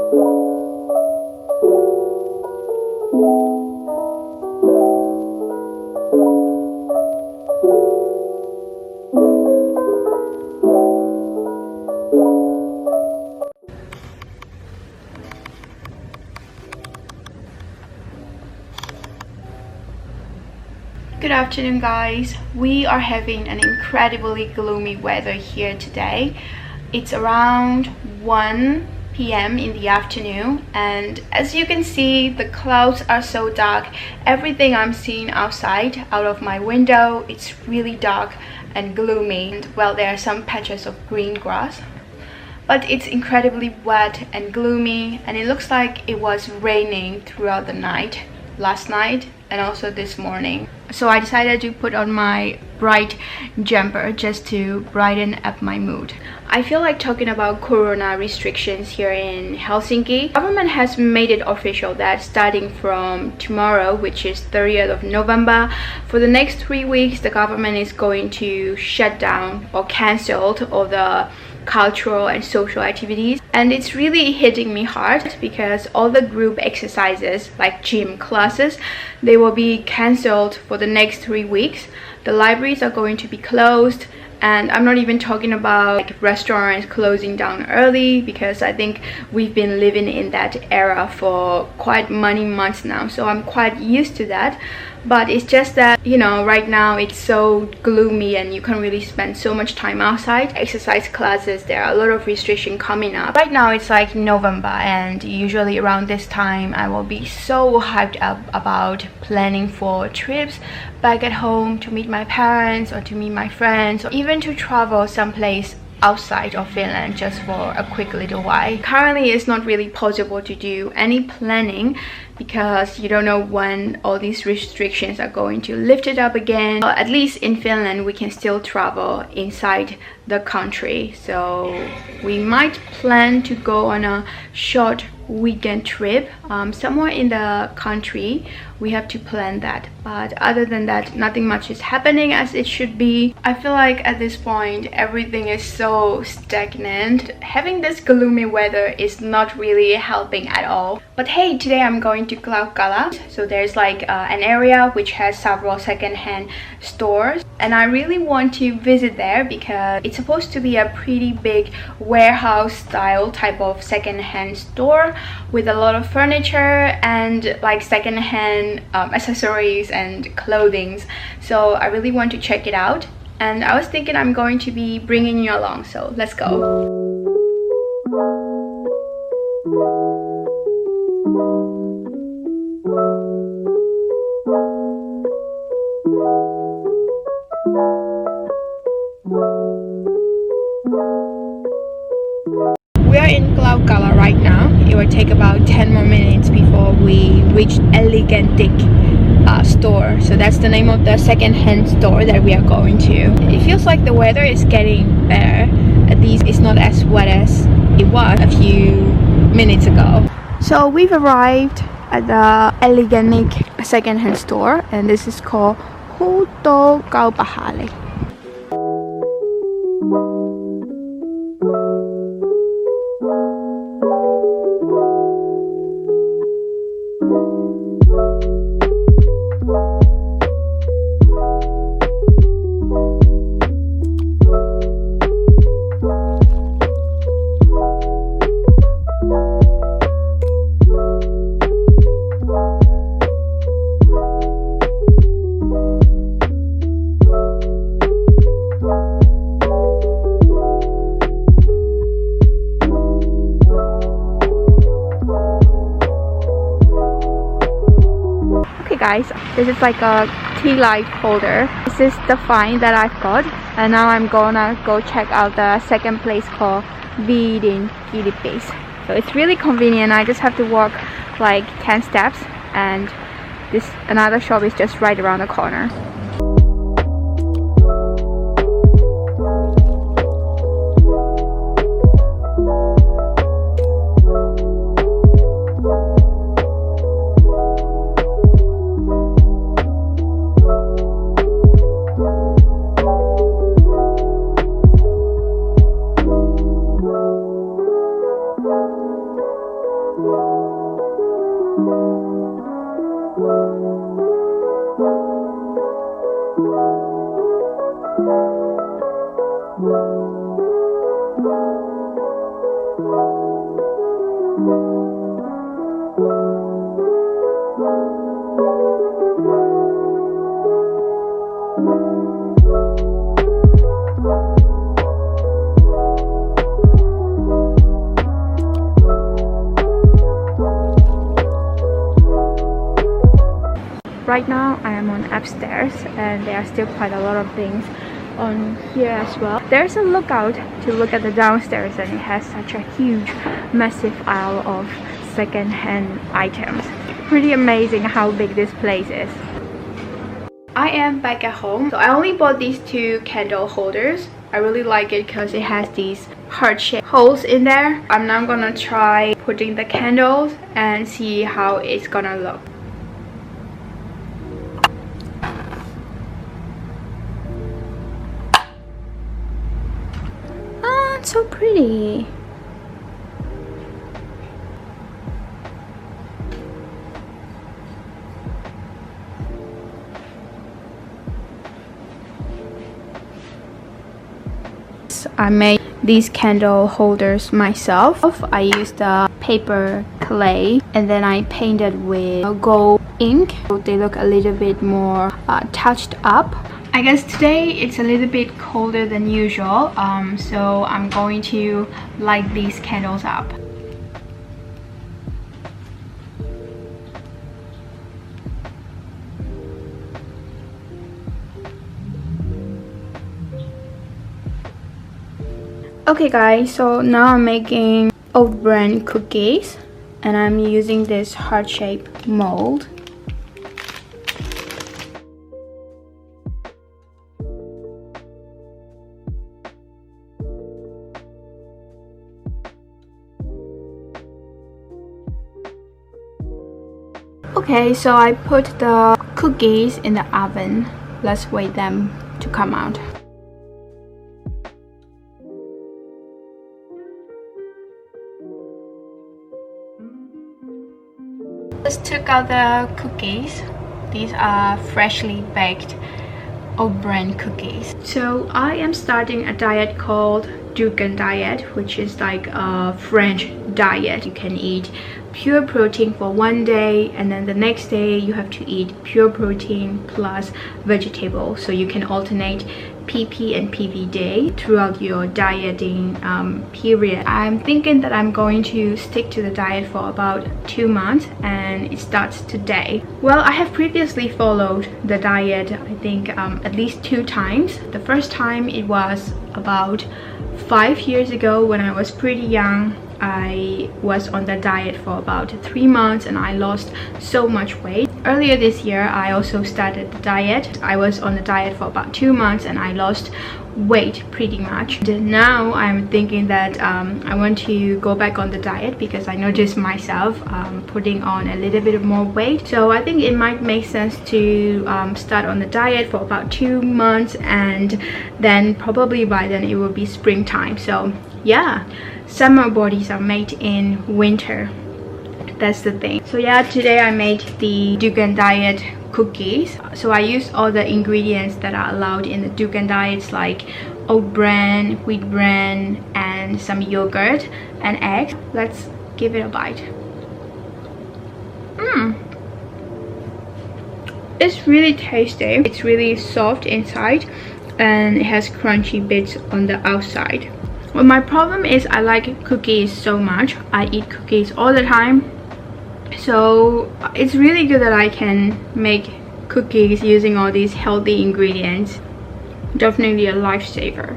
Good afternoon, guys. We are having an incredibly gloomy weather here today. It's around 1 p.m. in the afternoon, and as you can see, the clouds are so dark. Everything I'm seeing outside out of my window, it's really dark and gloomy. And well, there are some patches of green grass, but it's incredibly wet and gloomy, and it looks like it was raining throughout the night, last night and also this morning. So I decided to put on my bright jumper just to brighten up my mood. I feel like talking about corona restrictions here in Helsinki. The government has made it official that starting from tomorrow, which is 30th of November, for the next 3 weeks the government is going to shut down or cancel all the cultural and social activities. And it's really hitting me hard because all the group exercises like gym classes, they will be cancelled for the next 3 weeks. The libraries are going to be closed, and I'm not even talking about like restaurants closing down early, because I think we've been living in that era for quite many months now, so I'm quite used to that. But it's just that, you know, right now it's so gloomy and you can't really spend so much time outside. Exercise classes, there are a lot of restrictions coming up. Right now it's like November, and usually around this time I will be so hyped up about planning for trips back at home to meet my parents or to meet my friends, or even to travel someplace outside of Finland just for a quick little while. Currently it's not really possible to do any planning because you don't know when all these restrictions are going to lift it up again. Well, at least in Finland we can still travel inside the country, so we might plan to go on a short weekend trip somewhere in the country. We have to plan that, but other than that nothing much is happening as it should be. I feel like at this point everything is so stagnant. Having this gloomy weather is not really helping at all. But hey, today I'm going to Klaukkala. So there's like an area which has several second-hand stores, and I really want to visit there because it's supposed to be a pretty big warehouse style type of second-hand store with a lot of furniture and like second-hand accessories and clothing. So I really want to check it out, and I was thinking I'm going to be bringing you along, so let's go. We are in Klaukkala right now. It will take about 10 more minutes before we reach Elegantik store. So that's the name of the second-hand store that we are going to. It feels like the weather is getting better. At least it's not as wet as it was a few minutes ago. So we've arrived at the Elegantik second-hand store, and this is called Huutokauppahalli. Guys, this is like a tea light holder. This is the find that I've got, and now I'm gonna go check out the second place called Viirin Kirppis. So it's really convenient. I just have to walk like 10 steps, and this another shop is just right around the corner. Right now I am on upstairs and there are still quite a lot of things on here as well. There's a lookout to look at the downstairs and it has such a huge massive aisle of second-hand items. Pretty amazing how big this place is. I am back at home. So I only bought these two candle holders. I really like it because it has these heart-shaped holes in there. I'm now gonna try putting the candles and see how it's gonna look. So pretty. I made these candle holders myself. I used paper clay and then I painted with gold ink. They look a little bit more touched up. I guess today it's a little bit colder than usual, so I'm going to light these candles up. Okay guys, so now I'm making oat bran cookies and I'm using this heart-shaped mold. Okay, so I put the cookies in the oven. Let's wait them to come out. Just took out the cookies. These are freshly baked oat bran cookies. So I am starting a diet called Dukan Diet, which is like a French diet. You can eat pure protein for one day and then the next day you have to eat pure protein plus vegetable, so you can alternate PP and PV day throughout your dieting period. I'm thinking that I'm going to stick to the diet for about 2 months and it starts today. Well, I have previously followed the diet I think at least 2 times. The first time it was about 5 years ago when I was pretty young. I was on the diet for about 3 months and I lost so much weight. Earlier this year I also started the diet. I was on the diet for about 2 months and I lost weight pretty much. And now I'm thinking that I want to go back on the diet because I noticed myself putting on a little bit more weight. So I think it might make sense to start on the diet for about 2 months and then probably by then it will be springtime. So yeah, summer bodies are made in winter. That's the thing. So yeah, today I made the Dukan Diet cookies. So I used all the ingredients that are allowed in the Dukan diets like oat bran, wheat bran, and some yogurt and eggs. Let's give it a bite. It's really tasty. It's really soft inside and it has crunchy bits on the outside. Well, my problem is I like cookies so much. I eat cookies all the time. So it's really good that I can make cookies using all these healthy ingredients. Definitely a lifesaver.